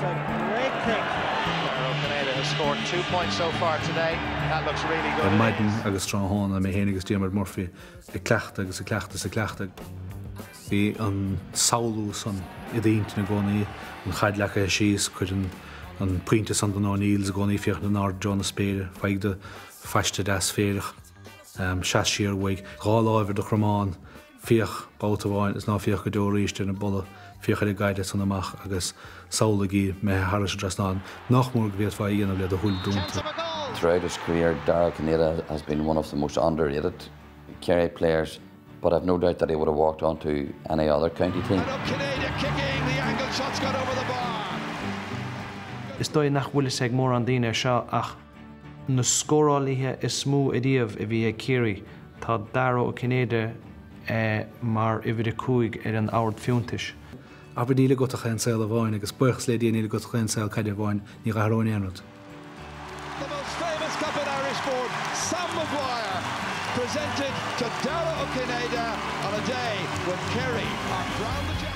It's a great kick. Dara Ó Cinnéide has scored 2 points so far today. That looks really good. Maidin agus Tránhán a mé hénig agus Diarmid Murphy I cleachta agus a cleachta. Bhí an saoú san I dhéint na gcónaí an chaid lecha síos chuid an puinte san don O'Neills a gcónaí fioch na nár John na spéire feig de feiste des Féach seaíar waig gá láimhar do chromáin Féach báta is ná Féach go dóiríiste na bolla Féach I gaide san amach agus saolalaí me Harris dras ná nachmór go bhíad fáil dhéanamh le a thuil dúnta. Throughout his career, Dara Ó Cinnéide has been one of the most underrated Kerry players, but I've no doubt that he would have walked on to any other county team. And Ó Cinnéide kicking, the angle shot's got over the bar. Is dói nach bhfuil ag mór an daoine seo ach na scórálaithe is smú I dtíobh I bhí ag Chiarraí tá Dara Ó Cinnéide mar I bhí cúig an áard fiúntais. Aber díle go a chéansail a bháin agus buchas le díana go a chéansail caiide bháin ní garóin anad. The most famous cup in Irish sport, Sam Maguire, presented to Dara Ó Cinnéide on a day when Kerry are crowned the champions.